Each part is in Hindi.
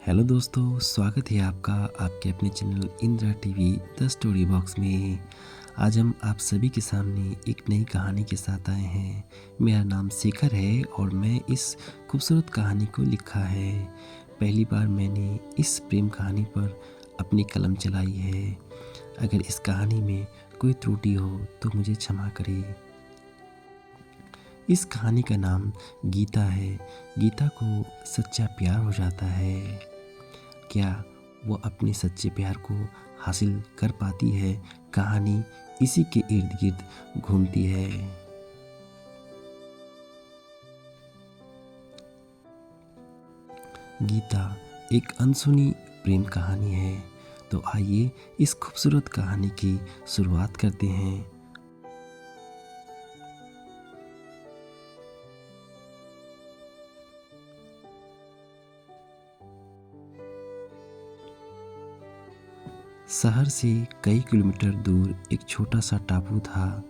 हेलो दोस्तों, स्वागत है आपका आपके अपने channel Indira TV the story box में। आज हम आप सभी के सामने एक नई कहानी के साथ आए हैं। मेरा नाम शेखर है और मैं इस खूबसूरत कहानी को लिखा है। पहली बार मैंने इस प्रेम कहानी पर अपनी कलम चलाई है। अगर इस कहानी में कोई त्रुटि हो तो मुझे क्षमा करें। इस कहानी का नाम गीता है। गीता को सच्चा प्यार हो जाता है। क्या वो अपने सच्चे प्यार को हासिल कर पाती है? कहानी इसी के इर्द गिर्द घूमती है। गीता एक अनसुनी प्रेम कहानी है। तो आइए इस खूबसूरत कहानी की शुरुआत करते हैं। शहर से कई किलोमीटर दूर एक छोटा सा टापू था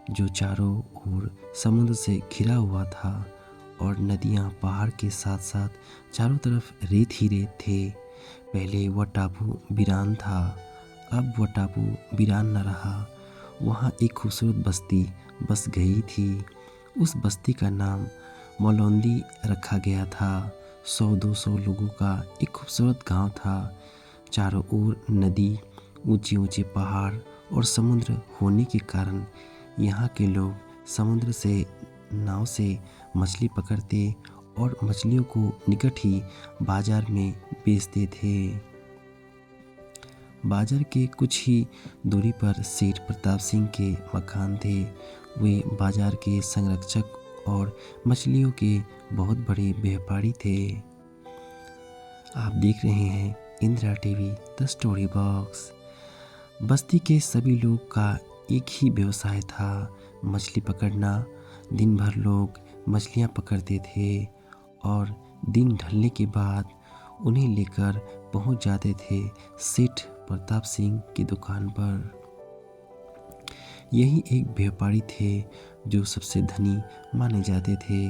जो चारों ओर समुद्र से घिरा हुआ था और नदियाँ पहाड़ के साथ साथ चारों तरफ रेत ही रेत थे। पहले वह टापू वीरान था, अब वह टापू वीरान न रहा। वहाँ एक खूबसूरत बस्ती बस गई थी। उस बस्ती का नाम मलौंदी रखा गया था। 100-200 लोगों का एक खूबसूरत गांव था। चारों ओर नदी, ऊंचे ऊंचे पहाड़ और समुद्र होने के कारण यहाँ के लोग समुद्र से नाव से मछली पकड़ते और मछलियों को निकट ही बाजार में बेचते थे। बाजार के कुछ ही दूरी पर सेठ प्रताप सिंह के मकान थे। वे बाजार के संरक्षक और मछलियों के बहुत बड़े व्यापारी थे। आप देख रहे हैं Indira TV the story box. बस्ती के सभी लोग का एक ही व्यवसाय था, मछली पकड़ना। दिन भर लोग मछलियाँ पकड़ते थे और दिन ढलने के बाद उन्हें लेकर पहुँच जाते थे सेठ प्रताप सिंह की दुकान पर। यही एक व्यापारी थे जो सबसे धनी माने जाते थे।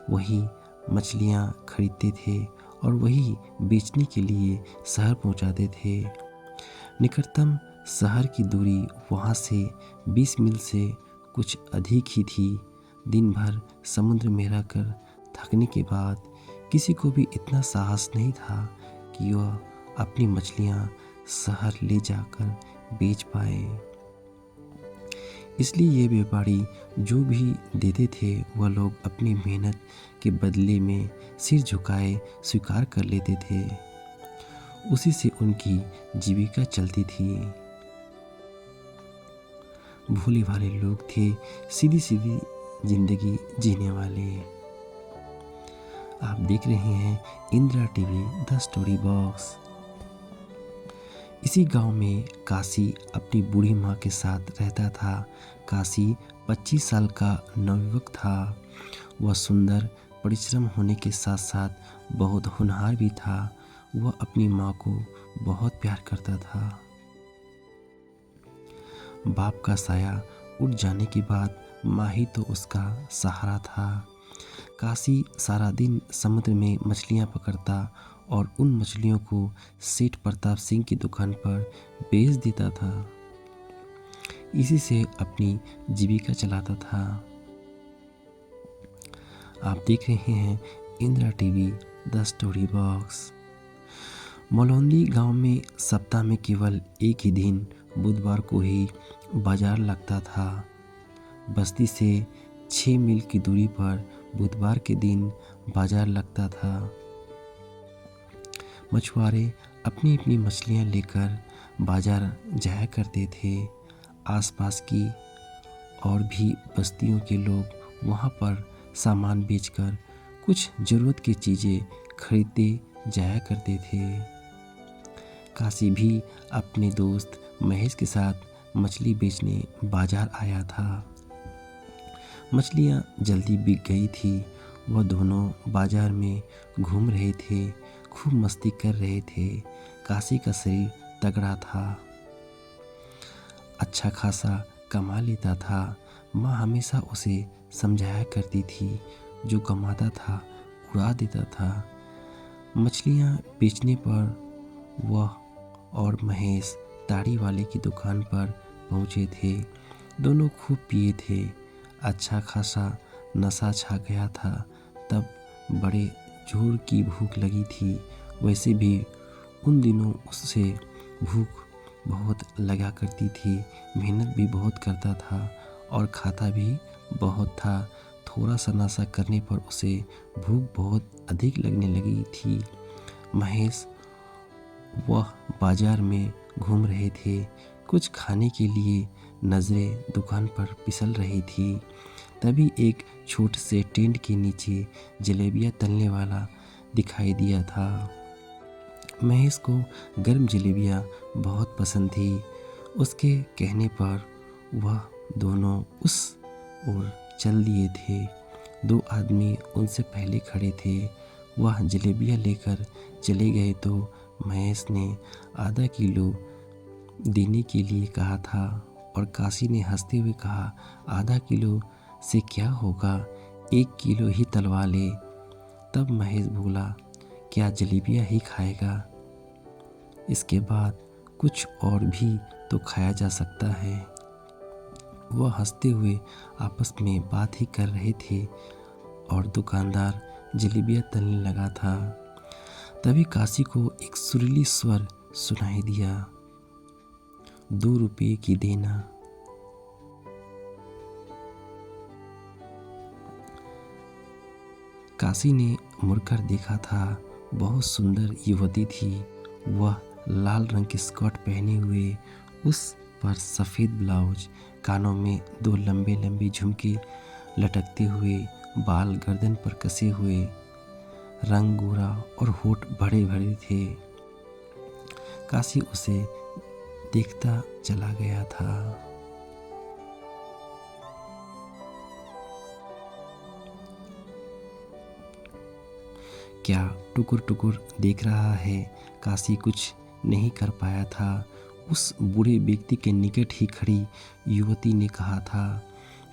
वही मछलियाँ खरीदते थे और वही बेचने के लिए शहर पहुंचाते थे। निकटतम शहर की दूरी वहां से 20 मील से कुछ अधिक ही थी। दिन भर समुद्र में रहकर थकने के बाद किसी को भी इतना साहस नहीं था कि वह अपनी मछलियां शहर ले जाकर बेच पाए। इसलिए ये व्यापारी जो भी देते थे वह लोग अपनी मेहनत के बदले में सिर झुकाए स्वीकार कर लेते थे। उसी से उनकी जीविका चलती थी। भोले भाले लोग थे, सीधी सीधी जिंदगी जीने वाले। आप देख रहे हैं Indira TV the story box. इसी गांव में काशी अपनी बूढ़ी माँ के साथ रहता था। काशी 25 साल का नवयुवक था। वह सुंदर, परिश्रम होने के साथ साथ बहुत होनहार भी था। वह अपनी माँ को बहुत प्यार करता था। बाप का साया उठ जाने के बाद माँ ही तो उसका सहारा था। काशी सारा दिन समुद्र में मछलियाँ पकड़ता और उन मछलियों को सेठ प्रताप सिंह की दुकान पर बेच देता था। इसी से अपनी जीविका चलाता था। आप देख रहे हैं Indira TV the story box. Malaundi गांव में सप्ताह में केवल एक ही दिन बुधवार को ही बाजार लगता था। बस्ती से 6 मील की दूरी पर बुधवार के दिन बाजार लगता था। मछुआरे अपनी अपनी मछलियां लेकर बाजार जाया करते थे। आसपास की और भी बस्तियों के लोग वहां पर सामान बेचकर कुछ ज़रूरत की चीज़ें खरीदते जाया करते थे। काशी भी अपने दोस्त महेश के साथ मछली बेचने बाजार आया था। मछलियाँ जल्दी बिक गई थी। वह दोनों बाजार में घूम रहे थे, खूब मस्ती कर रहे थे। काशी का शरीर तगड़ा था, अच्छा खासा कमा लेता था। माँ हमेशा उसे समझाया करती थी, जो कमाता था उड़ा देता था। मछलियाँ बेचने पर वह और महेश ताड़ी वाले की दुकान पर पहुँचे थे। दोनों खूब पिए थे। अच्छा खासा नशा छा गया था। तब बड़े जोर की भूख लगी थी। वैसे भी उन दिनों उससे भूख बहुत लगा करती थी। मेहनत भी बहुत करता था और खाता भी बहुत था। थोड़ा सा नशा करने पर उसे भूख बहुत अधिक लगने लगी थी। महेश वह बाजार में घूम रहे थे। कुछ खाने के लिए नज़रें दुकान पर फिसल रही थी। तभी एक छोटे से टेंट के नीचे जलेबियाँ तलने वाला दिखाई दिया था। महेश को गर्म जलेबियाँ बहुत पसंद थी। उसके कहने पर वह दोनों उस ओर चल दिए थे। दो आदमी उनसे पहले खड़े थे। वह जलेबियाँ लेकर चले गए तो महेश ने आधा किलो देने के लिए कहा था और काशी ने हंसते हुए कहा, आधा किलो से क्या होगा, 1 किलो ही तलवा ले। तब महेश बोला, क्या जलेबियाँ ही खाएगा? इसके बाद कुछ और भी तो खाया जा सकता है। वह हंसते हुए आपस में बात ही कर रहे थे और दुकानदार जलेबियाँ तलने लगा था। तभी काशी को एक सुरीली स्वर सुनाई दिया, 2 रुपये की देना। काशी ने मुड़कर देखा था। बहुत सुंदर युवती थी। वह लाल रंग की स्कर्ट पहने हुए, उस पर सफ़ेद ब्लाउज, कानों में 2 लंबे लंबे झुमके लटकते हुए, बाल गर्दन पर कसे हुए, रंग गोरा और होठ बड़े बड़े थे। काशी उसे देखता चला गया था। क्या टुकुर टुकुर देख रहा है? काशी कुछ नहीं कर पाया था। उस बूढ़े व्यक्ति के निकट ही खड़ी युवती ने कहा था,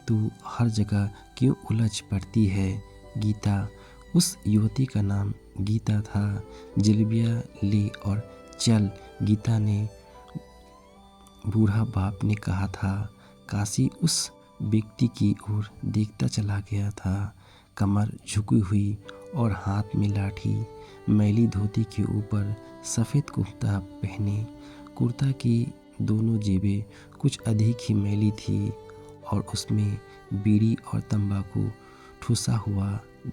तू हर जगह क्यों उलझ पड़ती है गीता? उस युवती का नाम गीता था। जलेबियाँ ले और चल, गीता ने बूढ़ा बाप ने कहा था। काशी उस व्यक्ति की ओर देखता चला गया था। कमर झुकी हुई और हाथ में लाठी, मैली धोती के ऊपर सफ़ेद कुर्ता पहने। कुर्ता की दोनों जेबें कुछ अधिक ही मैली थी और उसमें बीड़ी और तंबाकू ठुसा हुआ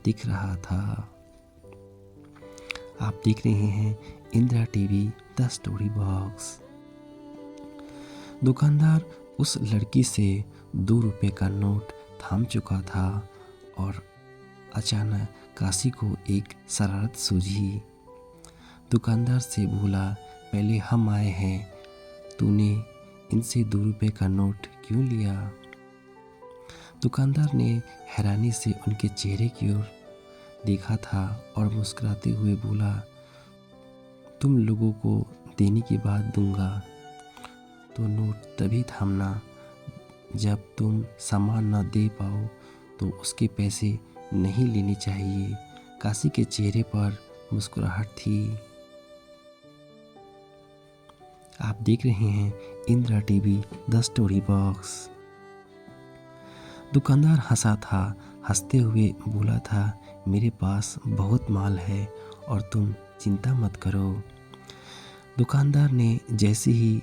दिख रहा था। आप देख रहे हैं Indira TV the story box. दुकानदार उस लड़की से 2 रुपये का नोट थाम चुका था और अचानक काशी को एक शरारत सूझी। दुकानदार से बोला, पहले हम आए हैं, तूने इनसे 2 रुपये का नोट क्यों लिया? दुकानदार ने हैरानी से उनके चेहरे की ओर देखा था और मुस्कुराते हुए बोला, तुम लोगों को देने के बाद दूंगा, तो नोट तभी थामना जब तुम सामान न दे पाओ, तो उसके पैसे नहीं लेने चाहिए। काशी के चेहरे पर मुस्कुराहट थी। आप देख रहे हैं Indira TV the story box. दुकानदार हंसा था। हंसते हुए बोला था, मेरे पास बहुत माल है और तुम चिंता मत करो। दुकानदार ने जैसे ही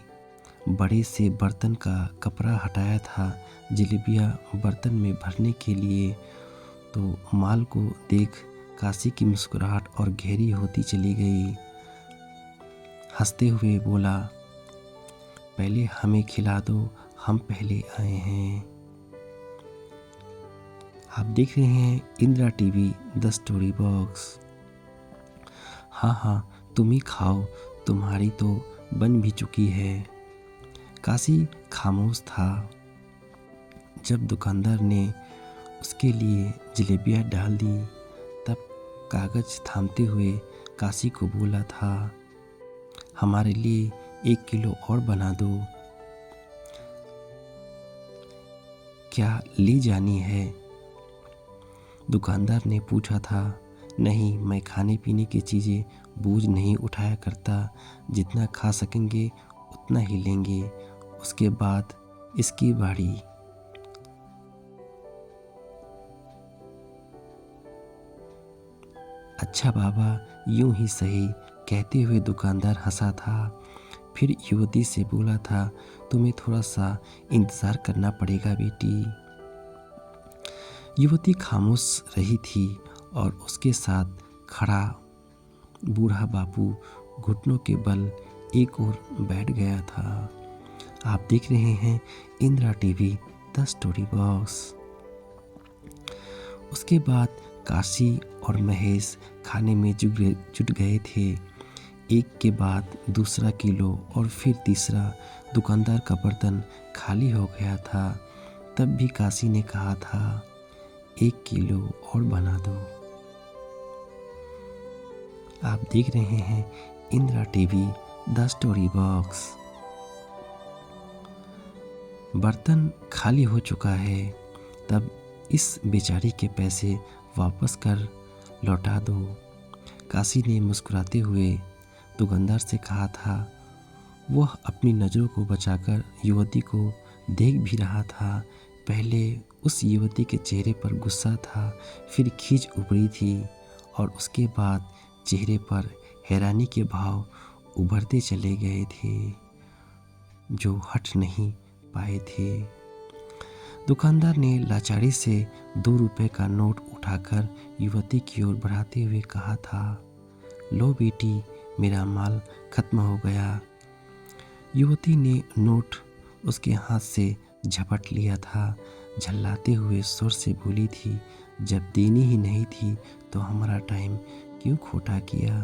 बड़े से बर्तन का कपड़ा हटाया था जलेबियाँ बर्तन में भरने के लिए, तो माल को देख काशी की मुस्कुराहट और गहरी होती चली गई। हंसते हुए बोला, पहले हमें खिला दो, हम पहले आए हैं। आप देख रहे हैं Indira TV the story box. हाँ हाँ, तुम ही खाओ, तुम्हारी तो बन भी चुकी है। काशी खामोश था। जब दुकानदार ने उसके लिए जलेबियाँ डाल दी, तब कागज़ थामते हुए काशी को बोला था, हमारे लिए 1 किलो और बना दो। क्या ले जानी है? दुकानदार ने पूछा था। नहीं, मैं खाने पीने की चीज़ें बोझ नहीं उठाया करता। जितना खा सकेंगे उतना ही लेंगे, उसके बाद इसकी बारी। अच्छा बाबा, यूं ही सही, कहते हुए दुकानदार हंसा था। फिर युवती से बोला था, तुम्हें थोड़ा सा इंतज़ार करना पड़ेगा बेटी। युवती खामोश रही थी और उसके साथ खड़ा बूढ़ा बापू घुटनों के बल एक ओर बैठ गया था। आप देख रहे हैं Indira TV the story box. उसके बाद काशी और महेश खाने में जुट गए थे। एक के बाद दूसरा किलो और फिर तीसरा। दुकानदार का बर्तन खाली हो गया था। तब भी काशी ने कहा था, 1 किलो और बना दो। आप देख रहे हैं Indira TV the story box. बर्तन खाली हो चुका है, तब इस बेचारी के पैसे वापस कर लौटा दो। काशी ने मुस्कुराते हुए दुकानदार से कहा था। वह अपनी नज़रों को बचाकर युवती को देख भी रहा था। पहले उस युवती के चेहरे पर गुस्सा था, फिर खींच उभरी थी और उसके बाद चेहरे पर हैरानी के भाव उभरते चले गए थे, जो हट नहीं पाए थे। दुकानदार ने लाचारी से 2 रुपए का नोट उठाकर युवती की ओर बढ़ाते हुए कहा था, लो बेटी, मेरा माल खत्म हो गया। युवती ने नोट उसके हाथ से झपट लिया था। झल्लाते हुए स्वर से बोली थी, जब देनी ही नहीं थी तो हमारा टाइम क्यों खोटा किया।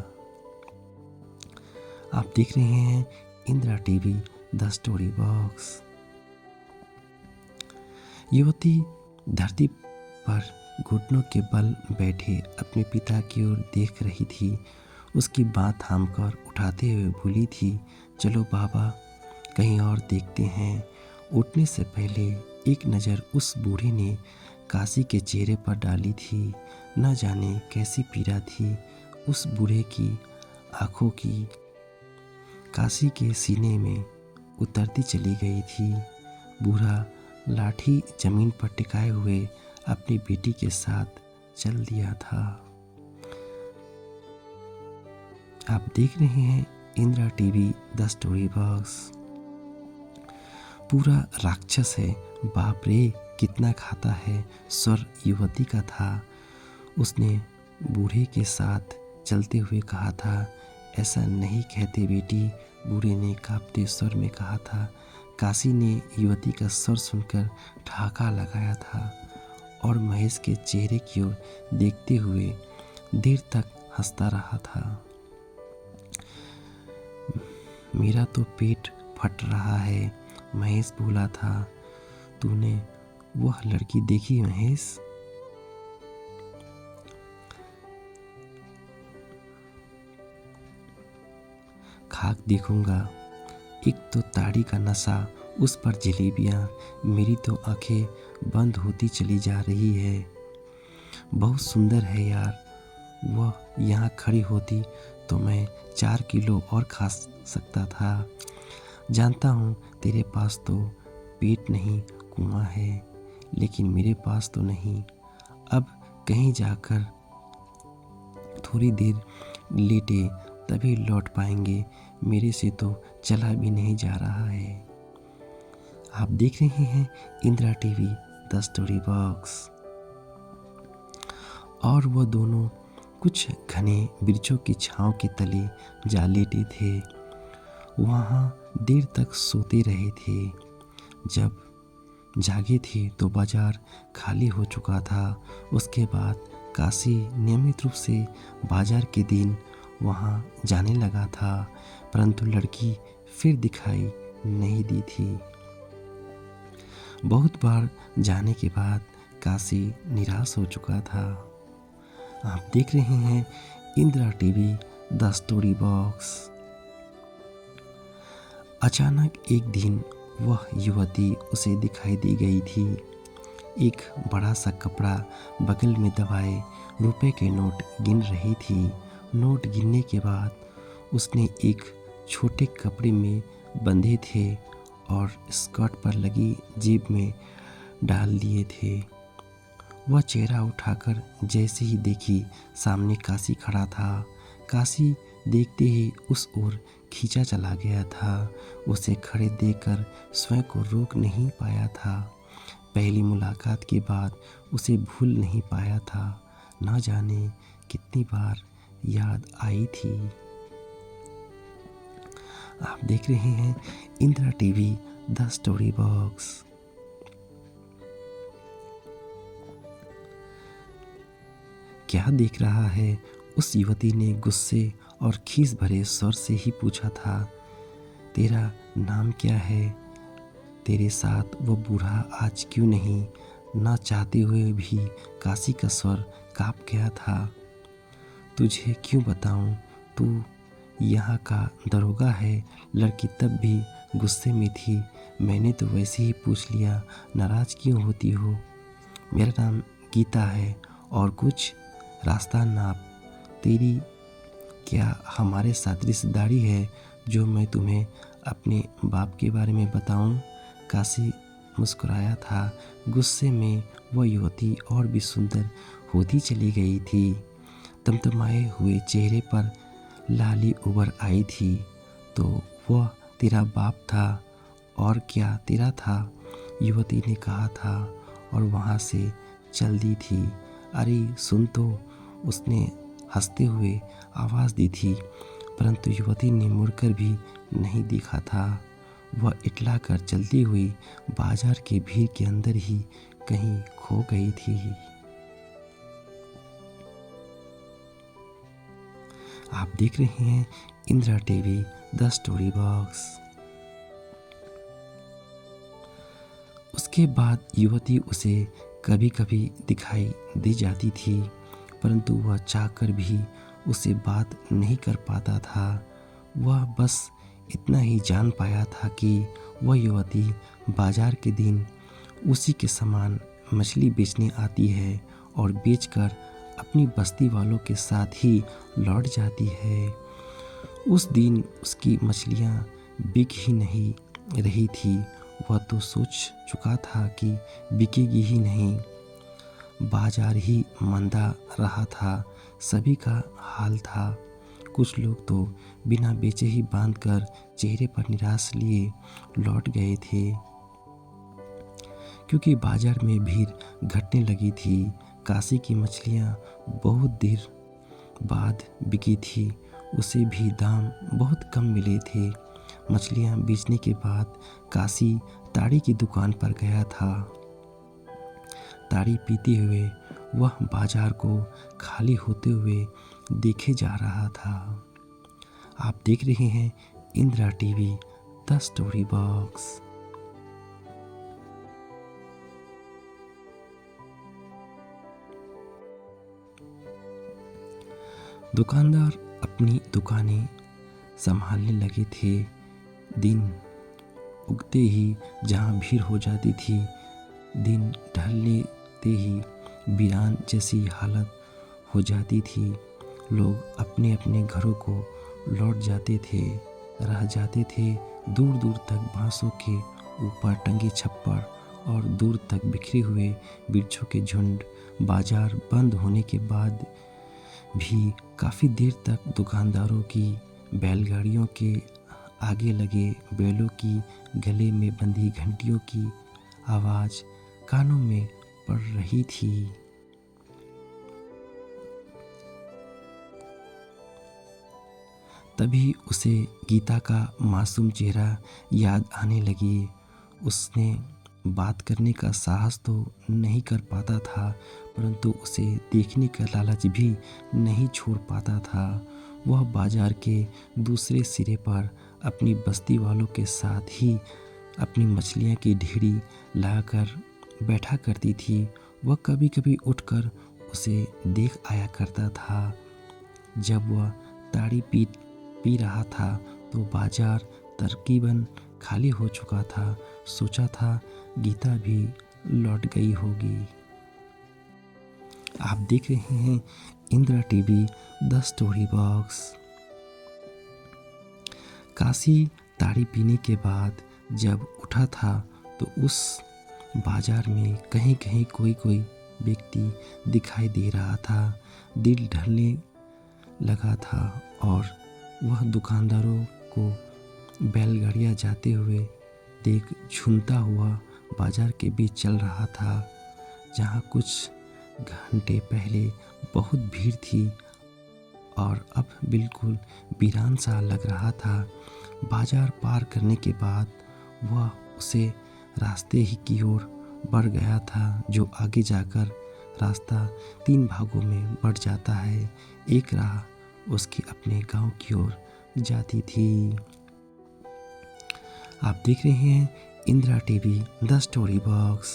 आप देख रहे हैं Indira TV the story box. युवती धरती पर घुटनों के बल बैठे अपने पिता की ओर देख रही थी। उसकी बात थामकर उठाते हुए बोली थी, चलो बाबा, कहीं और देखते हैं। उठने से पहले एक नज़र उस बूढ़े ने काशी के चेहरे पर डाली थी। न जाने कैसी पीड़ा थी उस बूढ़े की आंखों की। काशी के सीने में उतरती चली गई थी। बूढ़ा लाठी जमीन पर टिकाए हुए अपनी बेटी के साथ चल दिया था। आप देख रहे हैं Indira TV the story box. पूरा राक्षस है, बाप रे, कितना खाता है, स्वर युवती का था। उसने बूढ़े के साथ चलते हुए कहा था, ऐसा नहीं कहते बेटी, बूढ़े ने कांपते स्वर में कहा था। काशी ने युवती का स्वर सुनकर ठहाका लगाया था और महेश के चेहरे की ओर देखते हुए देर तक हंसता रहा था। मेरा तो पेट फट रहा है, महेश बोला था। तूने वह लड़की देखी महेश? खाक देखूंगा। एक तो ताड़ी का नशा, उस पर जलेबियाँ, मेरी तो आंखें बंद होती चली जा रही है। बहुत सुंदर है यार, वह यहाँ खड़ी होती तो मैं 4 किलो और खा सकता था। जानता हूँ तेरे पास तो पेट नहीं कुआं है, लेकिन मेरे पास तो नहीं। अब कहीं जाकर थोड़ी देर लेटे तभी लौट पाएंगे, मेरे से तो चला भी नहीं जा रहा है। आप देख रहे हैं Indira TV the story box. और वह दोनों कुछ घने वृक्षों की छांव के तले जा लेटे थे। वहाँ देर तक सोते रहे थे। जब जागे थे तो बाजार खाली हो चुका था। उसके बाद काशी नियमित रूप से बाजार के दिन वहाँ जाने लगा था, परंतु लड़की फिर दिखाई नहीं दी थी। बहुत बार जाने के बाद काशी निराश हो चुका था। आप देख रहे हैं Indira TV the story box. अचानक एक दिन वह युवती उसे दिखाई दी गई थी। एक बड़ा सा कपड़ा बगल में दबाए रुपए के नोट गिन रही थी। नोट गिनने के बाद उसने एक छोटे कपड़े में बंधे थे और स्कर्ट पर लगी जेब में डाल दिए थे। वह चेहरा उठाकर जैसे ही देखी, सामने काशी खड़ा था। काशी देखते ही उस ओर खींचा चला गया था। उसे खड़े देखकर स्वयं को रोक नहीं पाया था। पहली मुलाकात के बाद उसे भूल नहीं पाया था। न जाने कितनी बार याद आई थी। आप देख रहे हैं Indira TV the story box. क्या देख रहा है? उस युवती ने गुस्से और खीस भरे स्वर से ही पूछा था। तेरा नाम क्या है? तेरे साथ वो बूढ़ा आज क्यों नहीं? ना चाहते हुए भी काशी का स्वर काँप गया था। तुझे क्यों बताऊं? तू यहाँ का दरोगा है। लड़की तब भी गुस्से में थी। मैंने तो वैसे ही पूछ लिया, नाराज क्यों होती हो? मेरा नाम गीता है। और कुछ? रास्ता नाप। तेरी क्या हमारे साथ रिश्तेदारी है जो मैं तुम्हें अपने बाप के बारे में बताऊं? काशी मुस्कुराया था। गुस्से में वह युवती और भी सुंदर होती चली गई थी। तमतमाए हुए चेहरे पर लाली उभर आई थी। तो वह तेरा बाप था? और क्या तेरा था? युवती ने कहा था और वहाँ से चल दी थी। अरे सुन तो, उसने हंसते हुए आवाज़ दी थी, परंतु युवती ने मुड़कर भी नहीं देखा था। वह इटला कर चलती हुई बाजार के भीड़ के अंदर ही कहीं खो गई थी। आप देख रहे हैं Indira TV the story box. उसके बाद युवती उसे कभी कभी दिखाई दे जाती थी, परंतु वह चाहकर भी उसे बात नहीं कर पाता था। वह बस इतना ही जान पाया था कि वह युवती बाजार के दिन उसी के समान मछली बेचने आती है और बेचकर अपनी बस्ती वालों के साथ ही लौट जाती है। उस दिन उसकी मछलियाँ बिक ही नहीं रही थी। वह तो सोच चुका था कि बिकेगी ही नहीं। बाजार ही मंदा रहा था। सभी का हाल था। कुछ लोग तो बिना बेचे ही बांधकर चेहरे पर निराश लिए लौट गए थे, क्योंकि बाजार में भीड़ घटने लगी थी। काशी की मछलियाँ बहुत देर बाद बिकी थी। उसे भी दाम बहुत कम मिले थे। मछलियाँ बेचने के बाद काशी ताड़ी की दुकान पर गया था। ताड़ी पीते हुए वह बाजार को खाली होते हुए देखे जा रहा था। आप देख रहे हैं Indira TV the story box. दुकानदार अपनी दुकानें संभालने लगे थे। दिन उगते ही जहां भीड़ हो जाती थी, दिन ढलते ही वीरान जैसी हालत हो जाती थी। लोग अपने अपने घरों को लौट जाते थे, रह जाते थे। दूर दूर तक बांसों के ऊपर टंगे छप्पर और दूर तक बिखरे हुए वृक्षों के झुंड। बाजार बंद होने के बाद भी काफ़ी देर तक दुकानदारों की बैलगाड़ियों के आगे लगे बैलों की गले में बंधी घंटियों की आवाज़ कानों में पड़ रही थी। तभी उसे गीता का मासूम चेहरा याद आने लगी। उसने बात करने का साहस तो नहीं कर पाता था, परंतु उसे देखने का लालच भी नहीं छोड़ पाता था। वह बाजार के दूसरे सिरे पर अपनी बस्ती वालों के साथ ही अपनी मछलियाँ की ढेरी लगाकर बैठा करती थी। वह कभी कभी उठकर उसे देख आया करता था। जब वह ताड़ी पी रहा था तो बाजार तकरीबन खाली हो चुका था। सोचा था गीता भी लौट गई होगी। आप देख रहे हैं Indira TV the story box. Kashi ताड़ी पीने के बाद जब उठा था तो उस बाजार में कहीं कहीं कोई व्यक्ति दिखाई दे रहा था। दिल ढलने लगा था और वह दुकानदारों को बैलगाड़ियाँ जाते हुए देख झूमता हुआ बाजार के बीच चल रहा था, जहाँ कुछ घंटे पहले बहुत भीड़ थी और अब बिल्कुल वीरान सा लग रहा था। बाजार पार करने के बाद वह उसे रास्ते ही की ओर बढ़ गया था, जो आगे जाकर रास्ता 3 भागों में बढ़ जाता है। एक राह उसके अपने गांव की ओर जाती थी। आप देख रहे हैं Indira TV the story box.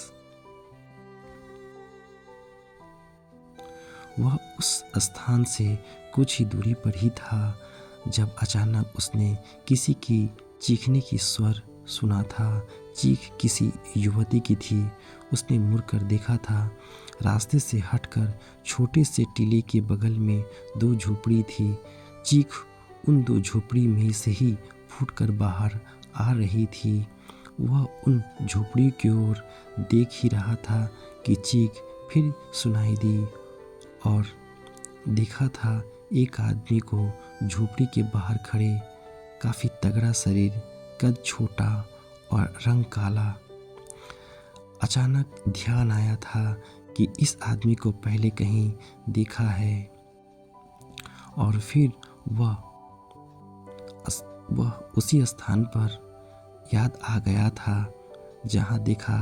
वह उस स्थान से कुछ ही दूरी पर ही था जब अचानक उसने किसी की चीखने की स्वर सुना था। चीख किसी युवती की थी। उसने मुड़कर देखा था। रास्ते से हटकर छोटे से टीले के बगल में 2 झोपड़ी थी। चीख उन 2 झोपड़ी में से ही फूटकर बाहर आ रही थी। वह उन झोपड़ी की ओर देख ही रहा था कि चीख फिर सुनाई दी और देखा था एक आदमी को झोपड़ी के बाहर खड़े, काफ़ी तगड़ा शरीर, कद छोटा और रंग काला। अचानक ध्यान आया था कि इस आदमी को पहले कहीं देखा है और फिर वह उसी स्थान पर याद आ गया था जहाँ देखा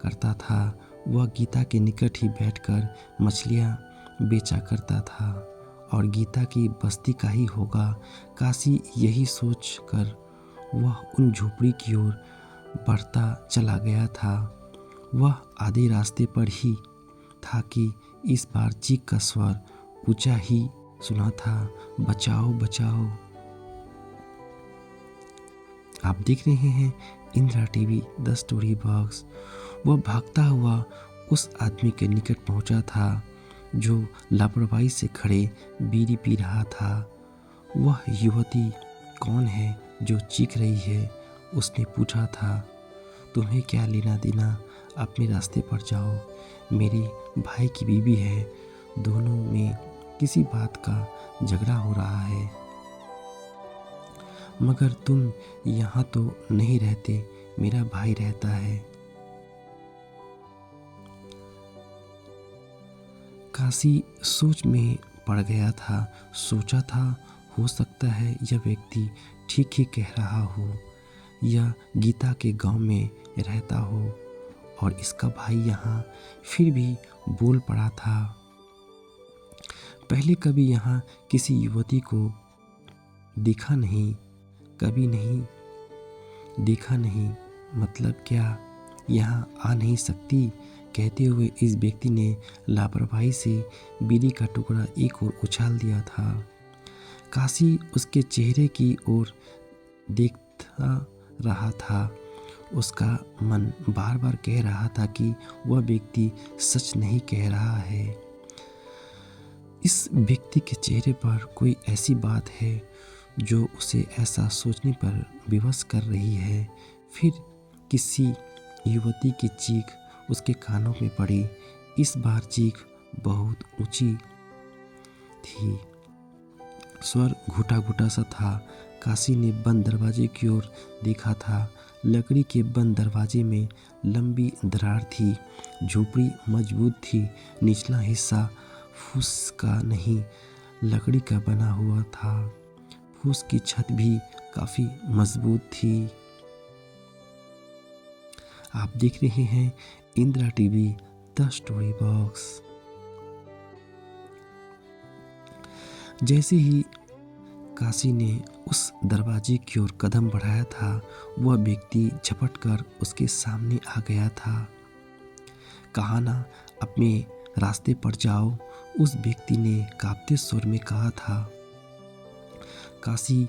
करता था। वह गीता के निकट ही बैठकर मछलियाँ बेचा करता था और गीता की बस्ती का ही होगा। काशी यही सोचकर वह उन झोपड़ी की ओर बढ़ता चला गया था। वह आधे रास्ते पर ही था कि इस बार चीख का स्वर ऊंचा ही सुना था, बचाओ बचाओ। आप देख रहे हैं Indira TV the story box. वह भागता हुआ उस आदमी के निकट पहुंचा था जो लापरवाही से खड़े बीड़ी पी रहा था। वह युवती कौन है जो चीख रही है, उसने पूछा था। तुम्हें क्या लेना देना, अपने रास्ते पर जाओ। मेरी भाई की बीवी है, दोनों में किसी बात का झगड़ा हो रहा है। मगर तुम यहाँ तो नहीं रहते, मेरा भाई रहता है। काशी सोच में पड़ गया था। सोचा था हो सकता है यह व्यक्ति ठीक ही कह रहा हो, यह गीता के गांव में रहता हो और इसका भाई यहाँ। फिर भी बोल पड़ा था, पहले कभी यहाँ किसी युवती को देखा नहीं, कभी नहीं देखा नहीं, मतलब क्या यहाँ आ नहीं सकती। कहते हुए इस व्यक्ति ने लापरवाही से बीड़ी का टुकड़ा एक ओर उछाल दिया था। काशी उसके चेहरे की ओर देखता रहा था। उसका मन बार बार कह रहा था कि वह व्यक्ति सच नहीं कह रहा है। इस व्यक्ति के चेहरे पर कोई ऐसी बात है जो उसे ऐसा सोचने पर विवश कर रही है। फिर किसी युवती की चीख उसके कानों में पड़ी। इस बार चीख बहुत ऊंची थी, स्वर घुटा घुटा सा था। काशी ने बंद दरवाजे की ओर देखा था। लकड़ी के बंद दरवाजे में लंबी दरार थी। झोपड़ी मजबूत थी। निचला हिस्सा फूस का नहीं, लकड़ी का बना हुआ था। फूस की छत भी काफी मजबूत थी। आप देख रहे हैं Indira TV the story box. जैसे ही काशी ने उस दरवाजे की ओर कदम बढ़ाया था, वह व्यक्ति झपटकर उसके सामने आ गया था। कहा ना, अपने रास्ते पर जाओ, उस व्यक्ति ने कांपते स्वर में कहा था। काशी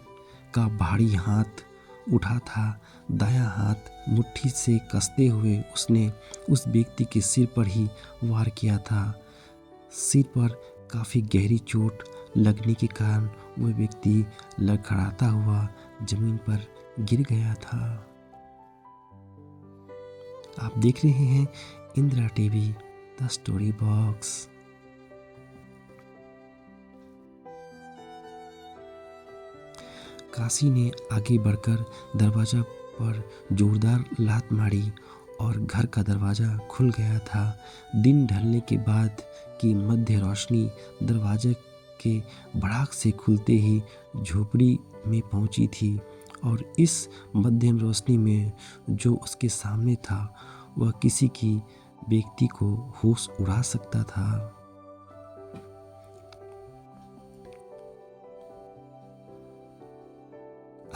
का भारी हाथ उठा था। दायां हाथ मुट्ठी से कसते हुए उसने उस व्यक्ति के सिर पर ही वार किया था। सिर पर काफ़ी गहरी चोट लगने के कारण वह व्यक्ति लड़खड़ाता हुआ जमीन पर गिर गया था। आप देख रहे हैं Indira TV the story box. Kashi ने आगे बढ़कर दरवाजा पर जोरदार लात मारी और घर का दरवाजा खुल गया था। दिन ढलने के बाद की मध्य रोशनी दरवाजे के भड़ाक से खुलते ही झोपड़ी में पहुंची थी और इस मध्यम रोशनी में जो उसके सामने था वह किसी की व्यक्ति को होश उड़ा सकता था।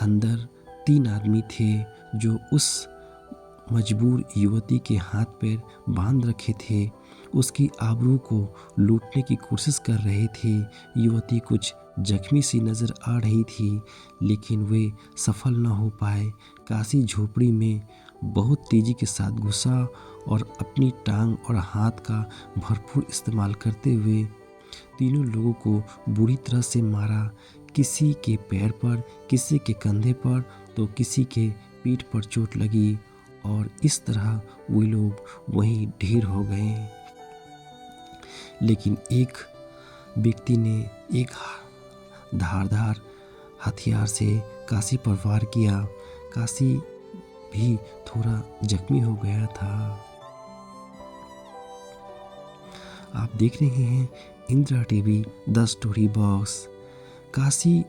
अंदर 3 आदमी थे जो उस मजबूर युवती के हाथ पैर बांध रखे थे, उसकी आबरू को लूटने की कोशिश कर रहे थे। युवती कुछ जख्मी सी नजर आ रही थी, लेकिन वे सफल न हो पाए। काशी झोपड़ी में बहुत तेजी के साथ घुसा और अपनी टांग और हाथ का भरपूर इस्तेमाल करते हुए तीनों लोगों को बुरी तरह से मारा। किसी के पैर पर, किसी के कंधे पर तो किसी के पीठ पर चोट लगी और इस तरह वे लोग वहीं ढेर हो गए। लेकिन एक व्यक्ति ने एक धारदार हथियार से काशी पर वार किया। काशी भी थोड़ा जख्मी हो गया था। आप देख रहे हैं Indira TV the story box. Kashi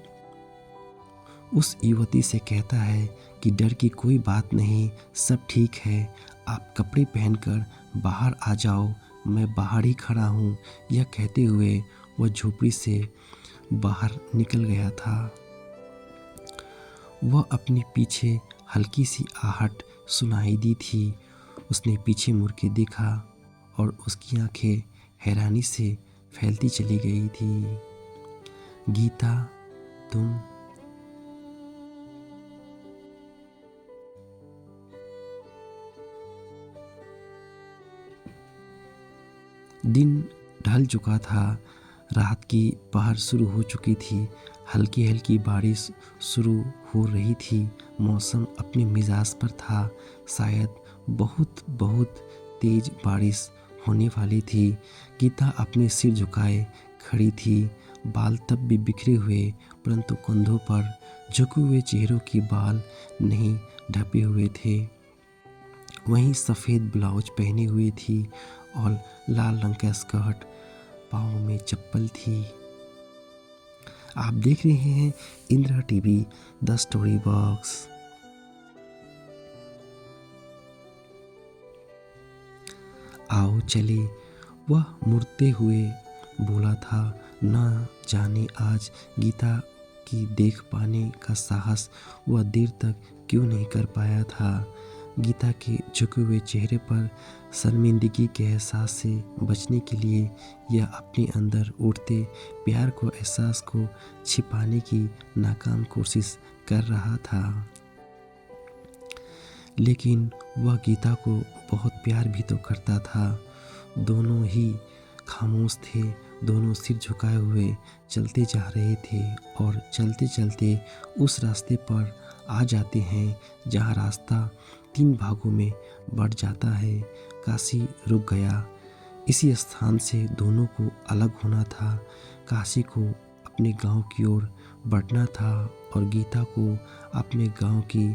उस युवती से कहता है कि डर की कोई बात नहीं, सब ठीक है, आप कपड़े पहनकर बाहर आ जाओ, मैं बाहर ही खड़ा हूँ। यह कहते हुए वह झोपड़ी से बाहर निकल गया था। वह अपने पीछे हल्की सी आहट सुनाई दी थी। उसने पीछे मुड़ के देखा और उसकी आंखें हैरानी से फैलती चली गई थी। गीता, तुम दिन ढल चुका था। रात की पहर शुरू हो चुकी थी। हल्की हल्की बारिश शुरू हो रही थी। मौसम अपने मिजाज पर था। शायद बहुत बहुत तेज बारिश होने वाली थी। गीता अपने सिर झुकाए खड़ी थी। बाल तब भी बिखरे हुए, परंतु कंधों पर झुके हुए चेहरों की बाल नहीं ढपे हुए थे। वहीं सफ़ेद ब्लाउज पहने हुए थी और लाल रंग का स्कर्ट, पाँव में चप्पल थी। आप देख रहे हैं Indira TV the story box. आओ चले, वह मुड़ते हुए बोला था। न जाने आज गीता की देख पाने का साहस वह देर तक क्यों नहीं कर पाया था। गीता के झुके हुए चेहरे पर शर्मिंदगी के एहसास से बचने के लिए यह अपने अंदर उठते प्यार को एहसास को छिपाने की नाकाम कोशिश कर रहा था। लेकिन वह गीता को बहुत प्यार भी तो करता था। दोनों ही खामोश थे। दोनों सिर झुकाए हुए चलते जा रहे थे और चलते चलते उस रास्ते पर आ जाते हैं जहाँ रास्ता 3 भागों में बढ़ जाता है। काशी रुक गया। इसी स्थान से दोनों को अलग होना था। काशी को अपने गांव की ओर बढ़ना था और गीता को अपने गांव की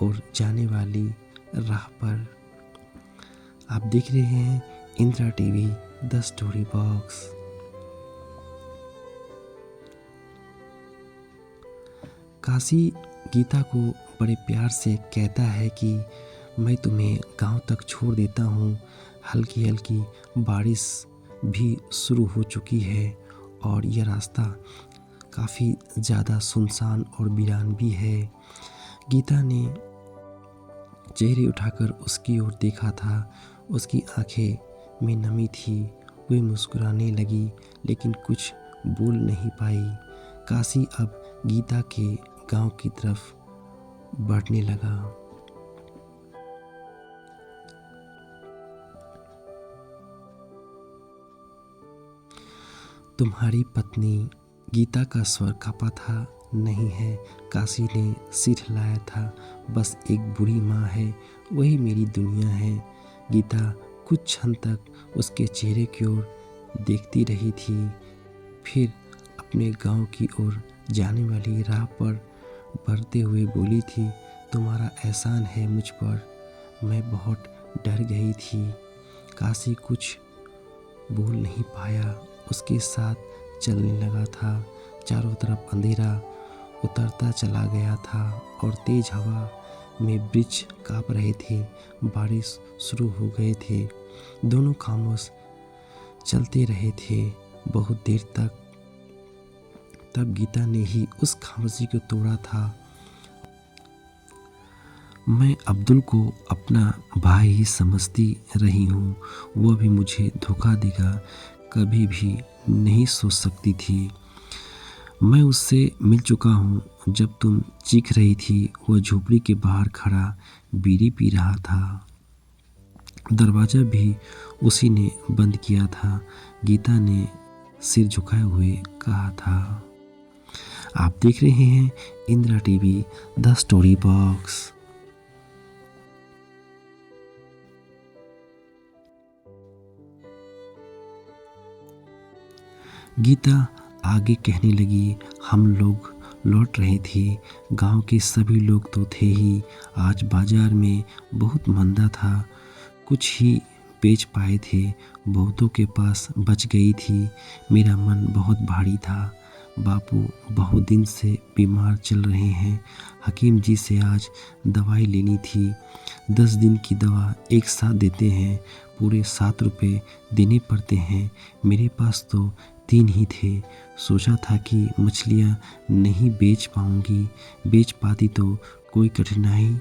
ओर जाने वाली राह पर। आप देख रहे हैं Indira TV the story box. Kashi Geeta को बड़े प्यार से कहता है कि मैं तुम्हें गांव तक छोड़ देता हूँ। हल्की हल्की बारिश भी शुरू हो चुकी है और यह रास्ता काफ़ी ज़्यादा सुनसान और वीरान भी है। गीता ने चेहरे उठाकर उसकी ओर देखा था। उसकी आंखें में नमी थी। वह मुस्कुराने लगी लेकिन कुछ बोल नहीं पाई। काशी अब गीता के गांव की तरफ बढ़ने लगा। तुम्हारी पत्नी गीता का स्वर काँपा था। नहीं है, काशी ने सिर हिलाया था। बस एक बुरी माँ है, वही मेरी दुनिया है। गीता कुछ क्षण तक उसके चेहरे की ओर देखती रही थी, फिर अपने गांव की ओर जाने वाली राह पर बढ़ते हुए बोली थी, तुम्हारा एहसान है मुझ पर। मैं बहुत डर गई थी। काशी कुछ बोल नहीं पाया, उसके साथ चलने लगा था। चारों तरफ अंधेरा उतरता चला गया था और तेज हवा में वृक्ष काँप रहे थे। बारिश शुरू हो गए थे। दोनों खामोश चलते रहे थे बहुत देर तक। तब गीता ने ही उस खामोशी को तोड़ा था। मैं अब्दुल को अपना भाई ही समझती रही हूँ, वह भी मुझे धोखा देगा, कभी भी नहीं सोच सकती थी। मैं उससे मिल चुका हूँ। जब तुम चीख रही थी, वह झोपड़ी के बाहर खड़ा बीड़ी पी रहा था। दरवाज़ा भी उसी ने बंद किया था। गीता ने सिर झुकाए हुए कहा था, आप देख रहे हैं Indira TV the story box. Geeta आगे कहने लगी, हम लोग लौट रहे थे। गांव के सभी लोग तो थे ही। आज बाजार में बहुत मंदा था। कुछ ही बेच पाए थे, बहुतों के पास बच गई थी। मेरा मन बहुत भारी था। बापू बहुत दिन से बीमार चल रहे हैं। हकीम जी से आज दवाई लेनी थी। 10 दिन की दवा एक साथ देते हैं। पूरे 7 रुपये देने पड़ते हैं। मेरे पास तो 3 ही थे। सोचा था कि मछलियाँ नहीं बेच पाऊँगी। बेच पाती तो कोई कठिनाई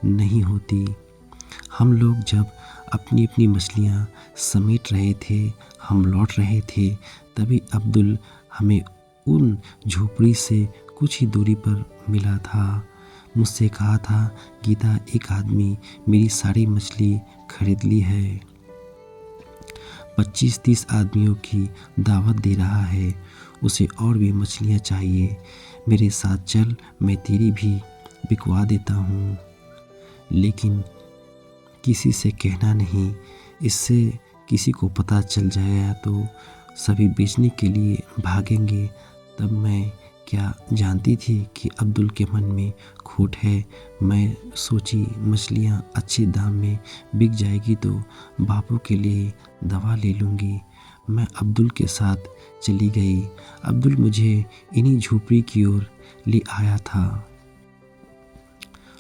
नहीं होती। हम लोग जब अपनी अपनी मछलियाँ समेट रहे थे, हम लौट रहे थे, तभी अब्दुल हमें उन झोपड़ी से कुछ ही दूरी पर मिला था। मुझसे कहा था, गीता एक आदमी मेरी सारी मछली खरीद ली है। 25-30 आदमियों की दावत दे रहा है। उसे और भी मछलियाँ चाहिए। मेरे साथ चल, मैं तेरी भी बिकवा देता हूँ। लेकिन किसी से कहना नहीं, इससे किसी को पता चल जाएगा तो सभी बेचने के लिए भागेंगे। तब मैं क्या जानती थी कि अब्दुल के मन में खोट है। मैं सोची मछलियाँ अच्छे दाम में बिक जाएगी तो बापू के लिए दवा ले लूँगी। मैं अब्दुल के साथ चली गई। अब्दुल मुझे इन्हीं झोपड़ी की ओर ले आया था।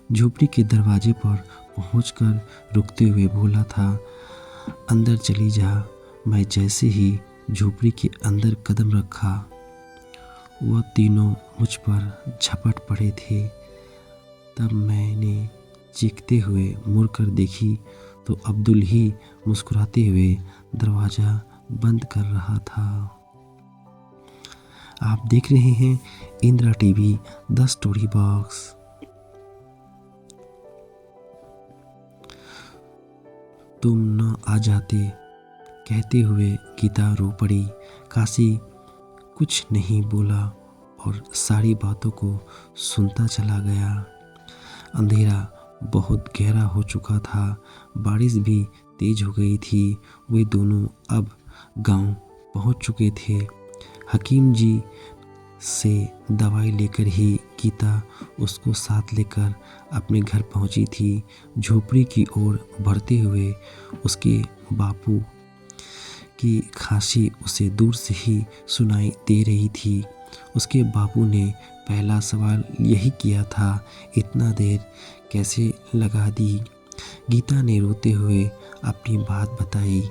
झोपड़ी के दरवाजे पर पहुंचकर रुकते हुए बोला था, अंदर चली जा। मैं जैसे ही झोपड़ी के अंदर कदम रखा, वह तीनों मुझ पर झपट पड़े थे। तब मैंने चीखते हुए मुड़कर देखी तो अब्दुल ही मुस्कुराते हुए दरवाज़ा बंद कर रहा था। आप देख रहे हैं Indira TV the story box. तुम न आ जाते, कहते हुए गीता रो पड़ी। काशी कुछ नहीं बोला और सारी बातों को सुनता चला गया। अंधेरा बहुत गहरा हो चुका था। बारिश भी तेज हो गई थी। वे दोनों अब गांव पहुंच चुके थे। हकीम जी से दवाई लेकर ही गीता उसको साथ लेकर अपने घर पहुंची थी। झोपड़ी की ओर बढ़ते हुए उसके बापू की खांसी उसे दूर से ही सुनाई दे रही थी। उसके बापू ने पहला सवाल यही किया था, इतना देर कैसे लगा दी। गीता ने रोते हुए अपनी बात बताई।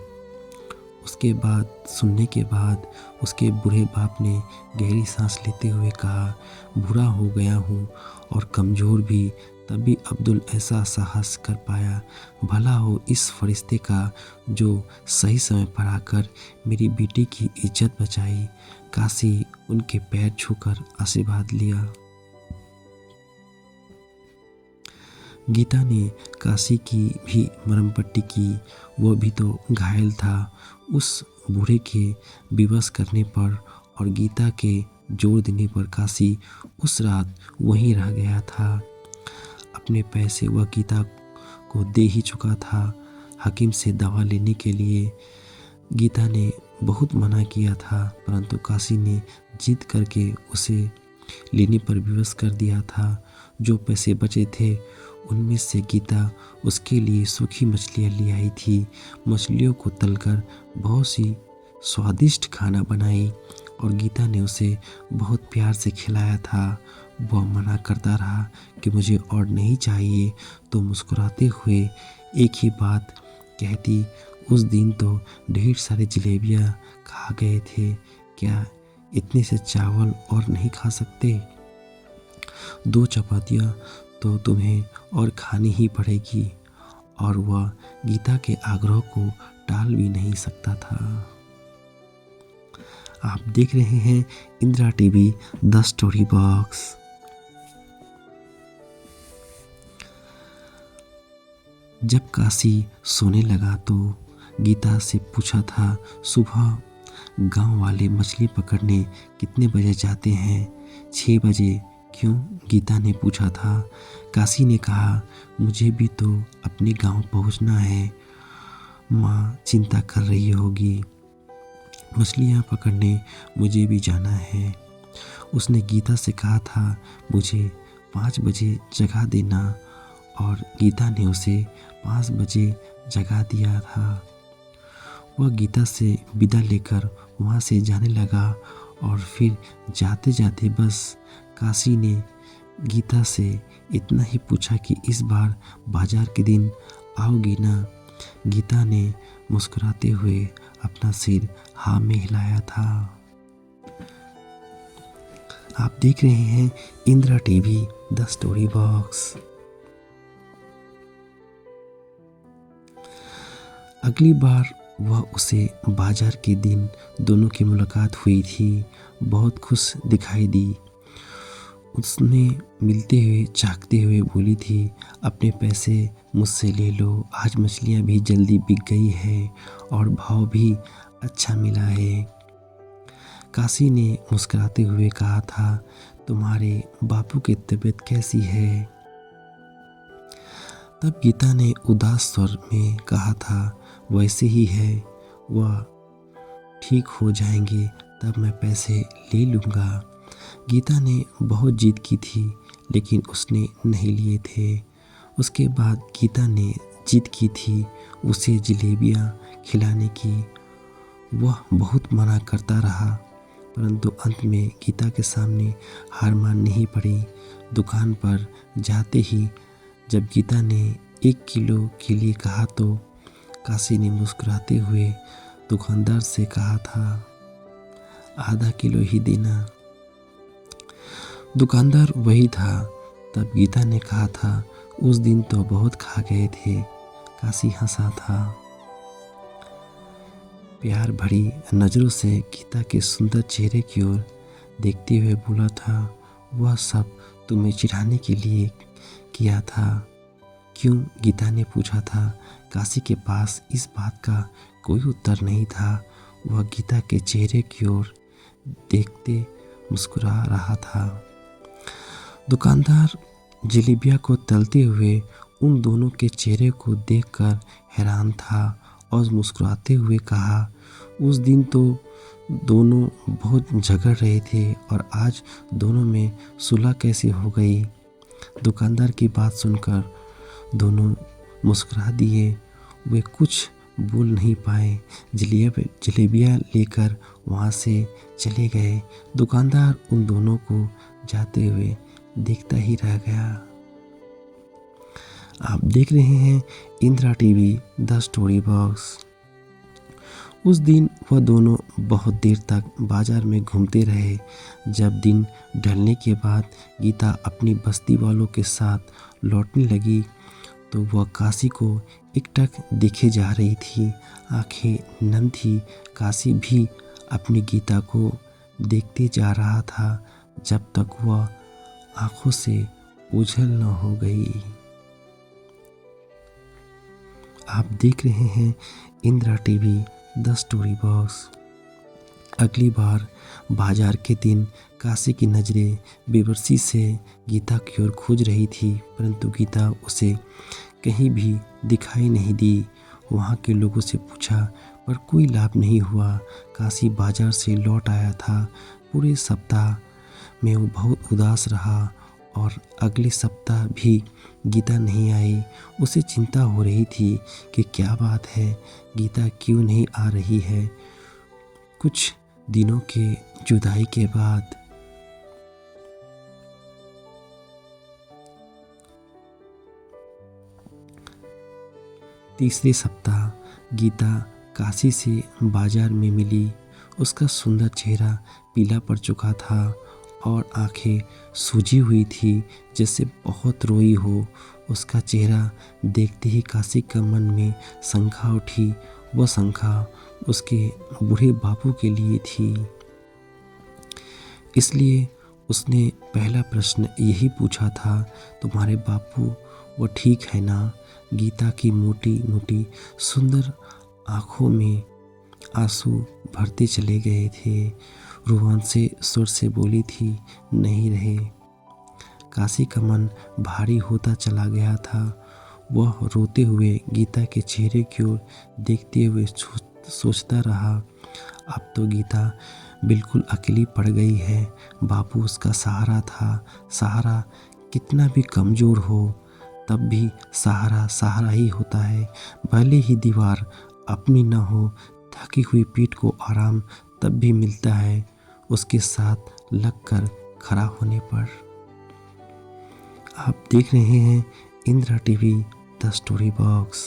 उसके बाद सुनने के बाद उसके बूढ़े बाप ने गहरी सांस लेते हुए कहा, बुरा हो गया हूँ और कमज़ोर भी, तभी अब्दुल ऐसा साहस कर पाया। भला हो इस फरिश्ते का जो सही समय पर आकर मेरी बेटी की इज्जत बचाई। काशी उनके पैर छूकर आशीर्वाद लिया। गीता ने काशी की भी मरहम पट्टी की। वह भी तो घायल था। उस बूढ़े के विवश करने पर और गीता के जोर देने पर काशी उस रात वहीं रह गया था। अपने पैसे वह गीता को दे ही चुका था। हकीम से दवा लेने के लिए गीता ने बहुत मना किया था, परंतु काशी ने जिद करके उसे लेने पर विवश कर दिया था। जो पैसे बचे थे उनमें से गीता उसके लिए सूखी मछलियाँ ले आई थी। मछलियों को तलकर बहुत सी स्वादिष्ट खाना बनाई और गीता ने उसे बहुत प्यार से खिलाया था। वह मना करता रहा कि मुझे और नहीं चाहिए, तो मुस्कुराते हुए एक ही बात कहती, उस दिन तो ढेर सारी जलेबियाँ खा गए थे, क्या इतने से चावल और नहीं खा सकते? 2 चपातियाँ तो तुम्हें और खानी ही पड़ेगी। और वह गीता के आग्रह को टाल भी नहीं सकता था। आप देख रहे हैं Indira TV the story box. जब काशी सोने लगा तो गीता से पूछा था, सुबह गांव वाले मछली पकड़ने कितने बजे जाते हैं? 6 बजे। क्यों? गीता ने पूछा था। काशी ने कहा, मुझे भी तो अपने गांव पहुंचना है। माँ चिंता कर रही होगी। मछलियाँ पकड़ने मुझे भी जाना है। उसने गीता से कहा था, मुझे 5 बजे जगा देना, और गीता ने उसे 5 बजे जगा दिया था। वह गीता से विदा लेकर वहाँ से जाने लगा और फिर जाते जाते बस काशी ने गीता से इतना ही पूछा कि इस बार बाजार के दिन आओगी ना? गीता ने मुस्कुराते हुए अपना सिर हाँ में हिलाया था। आप देख रहे हैं Indira TV the story box. अगली बार वह उसे बाजार के दिन दोनों की मुलाकात हुई थी। बहुत खुश दिखाई दी। उसने मिलते हुए चाहते हुए बोली थी, अपने पैसे मुझसे ले लो, आज मछलियाँ भी जल्दी बिक गई है और भाव भी अच्छा मिला है। काशी ने मुस्कुराते हुए कहा था, तुम्हारे बापू की तबीयत कैसी है? तब गीता ने उदास स्वर में कहा था, वैसे ही है, वह ठीक हो जाएंगे तब मैं पैसे ले लूँगा। गीता ने बहुत जिद की थी, लेकिन उसने नहीं लिए थे। उसके बाद गीता ने जिद की थी उसे जलेबियाँ खिलाने की। वह बहुत मना करता रहा, परंतु अंत में गीता के सामने हार माननी ही पड़ी। दुकान पर जाते ही जब गीता ने 1 किलो के लिए कहा तो काशी ने मुस्कुराते हुए दुकानदार से कहा था, आधा किलो ही देना। दुकानदार वही था। तब गीता ने कहा था, उस दिन तो बहुत खा गए थे। काशी हंसा था। प्यार भरी नज़रों से गीता के सुंदर चेहरे की ओर देखते हुए बोला था, वह सब तुम्हें चिढ़ाने के लिए किया था। क्यों? गीता ने पूछा था। काशी के पास इस बात का कोई उत्तर नहीं था। वह गीता के चेहरे की ओर देखते मुस्कुरा रहा था। दुकानदार जलेबिया को तलते हुए उन दोनों के चेहरे को देखकर हैरान था और मुस्कुराते हुए कहा, उस दिन तो दोनों बहुत झगड़ रहे थे और आज दोनों में सुलह कैसे हो गई? दुकानदार की बात सुनकर दोनों मुस्कुरा दिए। वे कुछ बोल नहीं पाए। जलेबियाँ लेकर वहाँ से चले गए। दुकानदार उन दोनों को जाते हुए देखता ही रह गया। आप देख रहे हैं Indira TV the story box. उस दिन वह दोनों बहुत देर तक बाजार में घूमते रहे। जब दिन ढलने के बाद गीता अपनी बस्ती वालों के साथ लौटने लगी तो वह काशी को एकटक देखे जा रही थी। आंखें नम थी। काशी भी अपनी गीता को देखते जा रहा था जब तक वह आंखों से ओझल न हो गई। आप देख रहे हैं Indira TV the story box. अगली बार बाजार के दिन काशी की नज़रें बेबसी से गीता की ओर खोज रही थी, परंतु गीता उसे कहीं भी दिखाई नहीं दी। वहाँ के लोगों से पूछा पर कोई लाभ नहीं हुआ। काशी बाजार से लौट आया था। पूरे सप्ताह में वो बहुत उदास रहा और अगले सप्ताह भी गीता नहीं आई। उसे चिंता हो रही थी कि क्या बात है, गीता क्यों नहीं आ रही है। कुछ दिनों के जुदाई के बाद तीसरे सप्ताह गीता काशी से बाजार में मिली। उसका सुंदर चेहरा पीला पड़ चुका था और आंखें सूजी हुई थी, जैसे बहुत रोई हो। उसका चेहरा देखते ही काशी का मन में शंका उठी। वह शंका उसके बूढ़े बापू के लिए थी, इसलिए उसने पहला प्रश्न यही पूछा था, तुम्हारे बापू वो ठीक है ना? गीता की मोटी मोटी सुंदर आँखों में आंसू भरते चले गए थे। रुहान से सुर से बोली थी, नहीं रहे। काशी का मन भारी होता चला गया था। वह रोते हुए गीता के चेहरे की ओर देखते हुए सोचता रहा, अब तो गीता बिल्कुल अकेली पड़ गई है। बापू उसका सहारा था। सहारा कितना भी कमज़ोर हो तब भी सहारा सहारा ही होता है। भले ही दीवार अपनी न हो, थकी हुई पीठ को आराम तब भी मिलता है उसके साथ लगकर खड़ा होने पर। आप देख रहे हैं Indira TV the story box.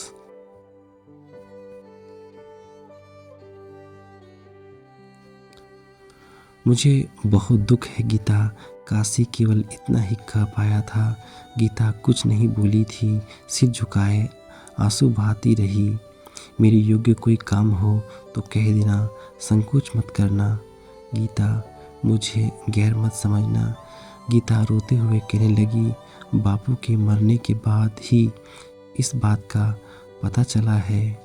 मुझे बहुत दुख है गीता, काशी केवल इतना ही कह पाया था। गीता कुछ नहीं बोली थी, सिर झुकाए आंसू बहाती रही। मेरे योग्य कोई काम हो तो कह देना, संकोच मत करना। गीता, मुझे गैर मत समझना। गीता रोते हुए कहने लगी, बापू के मरने के बाद ही इस बात का पता चला है।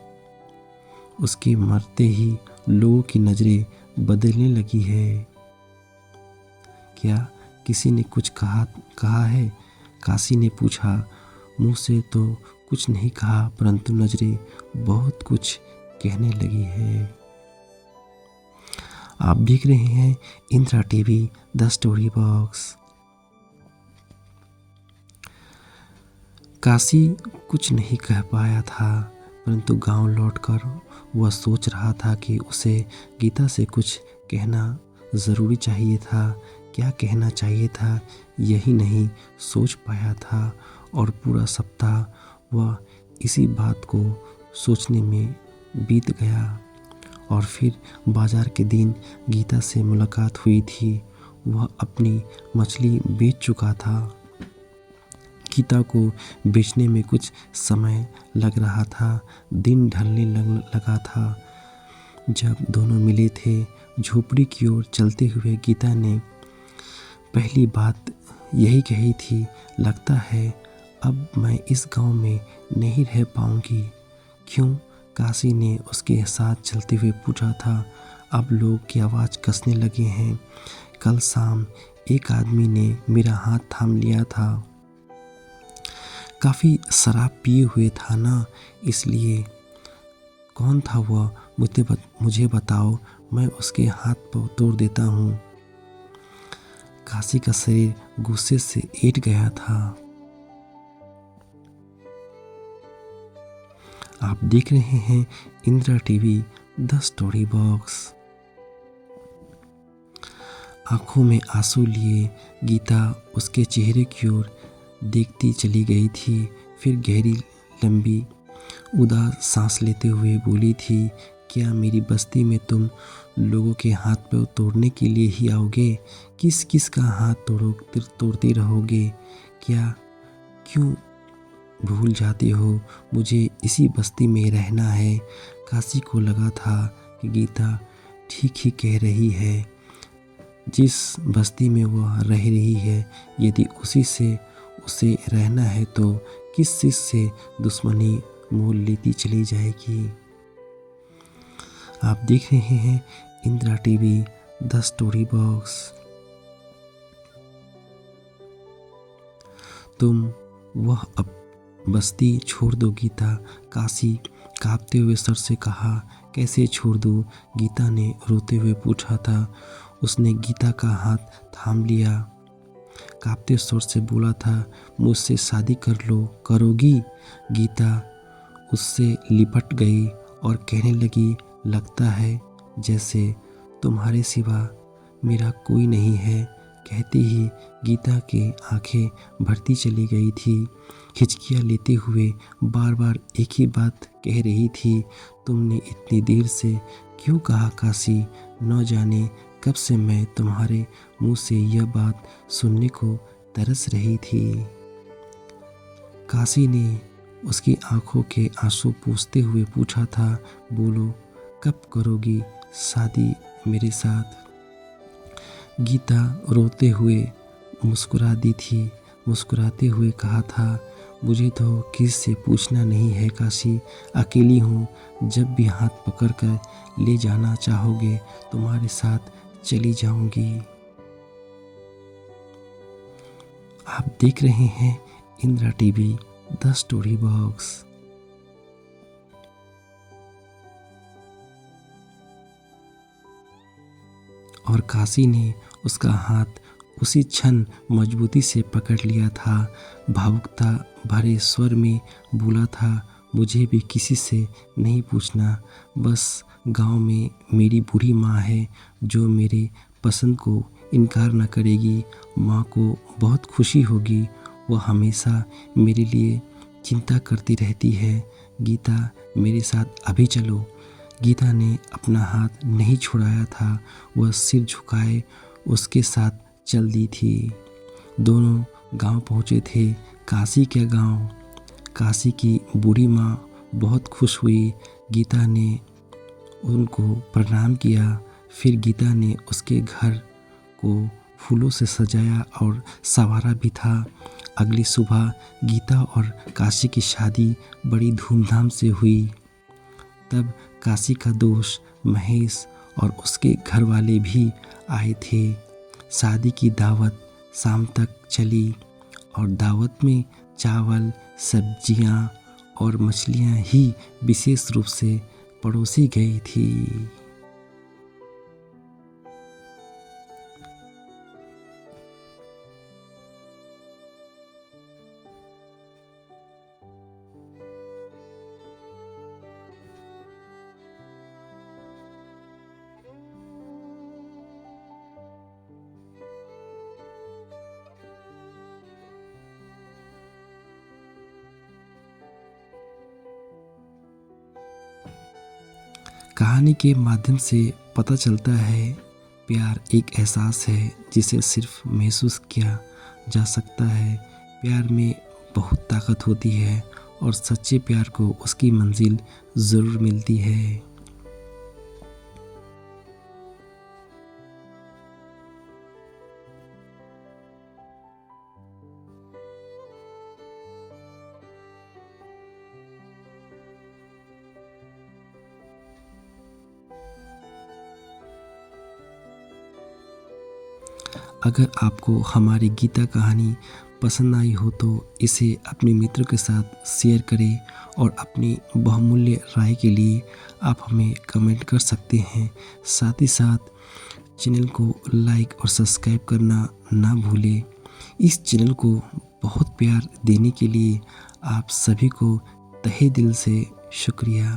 उसके मरते ही लोगों की नज़रें बदलने लगी है। क्या किसी ने कुछ कहा है? काशी ने पूछा। मुंह से तो कुछ नहीं कहा, परंतु नज़रें बहुत कुछ कहने लगी है। आप देख रहे हैं Indira TV the story box. Kashi कुछ नहीं कह पाया था, परंतु गांव लौटकर वह सोच रहा था कि उसे गीता से कुछ कहना ज़रूरी चाहिए था। क्या कहना चाहिए था यही नहीं सोच पाया था और पूरा सप्ताह वह इसी बात को सोचने में बीत गया। और फिर बाजार के दिन गीता से मुलाकात हुई थी। वह अपनी मछली बेच चुका था। गीता को बेचने में कुछ समय लग रहा था। दिन ढलने लगा था। जब दोनों मिले थे, झोपड़ी की ओर चलते हुए गीता ने पहली बात यही कही थी, लगता है अब मैं इस गांव में नहीं रह पाऊंगी। क्यों? काशी ने उसके साथ चलते हुए पूछा था। अब लोग की आवाज़ कसने लगे हैं। कल शाम एक आदमी ने मेरा हाथ थाम लिया था। काफ़ी शराब पिए हुए था ना, इसलिए। कौन था वह? मुझे बताओ, मैं उसके हाथ पर तोड़ देता हूँ। काशी का शरीर गुस्से से ऐंठ गया था। आप देख रहे हैं Indira TV the story box. आंखों में आंसू लिए गीता उसके चेहरे की ओर देखती चली गई थी। फिर गहरी लंबी उदास सांस लेते हुए बोली थी, क्या मेरी बस्ती में तुम लोगों के हाथ पैर तोड़ने के लिए ही आओगे? किस किस का हाथ तोड़ते रहोगे? क्या क्यों भूल जाते हो मुझे इसी बस्ती में रहना है? काशी को लगा था कि गीता ठीक ही कह रही है। जिस बस्ती में वह रह रही है, यदि उसी से उसे रहना है तो किस चीज़ से दुश्मनी मोल लेती चली जाएगी। आप देख रहे हैं Indira TV the story box. तुम वह अब बस्ती छोड़ दो गीता, काशी कांपते हुए सर से कहा। कैसे छोड़ दूँ? गीता ने रोते हुए पूछा था। उसने गीता का हाथ थाम लिया, कांपते स्वर से बोला था, मुझसे शादी कर लो, करोगी? गीता उससे लिपट गई और कहने लगी, लगता है जैसे तुम्हारे सिवा मेरा कोई नहीं है। कहते ही गीता की आंखें भरती चली गई थी। हिचकियाँ लेते हुए बार बार एक ही बात कह रही थी, तुमने इतनी देर से क्यों कहा काशी? न जाने कब से मैं तुम्हारे मुंह से यह बात सुनने को तरस रही थी। काशी ने उसकी आंखों के आंसू पूछते हुए पूछा था, बोलो कब करोगी शादी मेरे साथ? गीता रोते हुए मुस्कुरा दी थी। मुस्कुराते हुए कहा था, मुझे तो किसी से पूछना नहीं है काशी, अकेली हूँ। जब भी हाथ पकड़कर ले जाना चाहोगे तुम्हारे साथ चली जाऊंगी। आप देख रहे हैं Indira TV the story box. और काशी ने उसका हाथ उसी क्षण मजबूती से पकड़ लिया था। भावुकता भरे स्वर में बोला था, मुझे भी किसी से नहीं पूछना, बस गांव में मेरी बूढ़ी माँ है जो मेरे पसंद को इनकार न करेगी। माँ को बहुत खुशी होगी, वह हमेशा मेरे लिए चिंता करती रहती है। गीता मेरे साथ अभी चलो। गीता ने अपना हाथ नहीं छुड़ाया था, वह सिर झुकाए उसके साथ चल दी थी। दोनों गांव पहुंचे थे। काशी क्या गांव, काशी की बूढ़ी माँ बहुत खुश हुई। गीता ने उनको प्रणाम किया। फिर गीता ने उसके घर को फूलों से सजाया और संवारा भी था। अगली सुबह गीता और काशी की शादी बड़ी धूमधाम से हुई। तब काशी का दोस्त महेश और उसके घर वाले भी आए थे। शादी की दावत शाम तक चली और दावत में चावल, सब्जियां और मछलियां ही विशेष रूप से परोसी गई थी। कहानी के माध्यम से पता चलता है, प्यार एक एहसास है जिसे सिर्फ महसूस किया जा सकता है। प्यार में बहुत ताकत होती है और सच्चे प्यार को उसकी मंजिल ज़रूर मिलती है। अगर आपको हमारी गीता कहानी पसंद आई हो तो इसे अपने मित्रों के साथ शेयर करें और अपनी बहुमूल्य राय के लिए आप हमें कमेंट कर सकते हैं। साथ ही साथ चैनल को लाइक और सब्सक्राइब करना ना भूलें। इस चैनल को बहुत प्यार देने के लिए आप सभी को तहे दिल से शुक्रिया।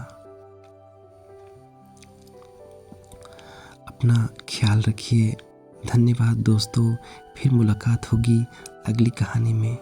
अपना ख्याल रखिए। धन्यवाद दोस्तों। फिर मुलाकात होगी अगली कहानी में।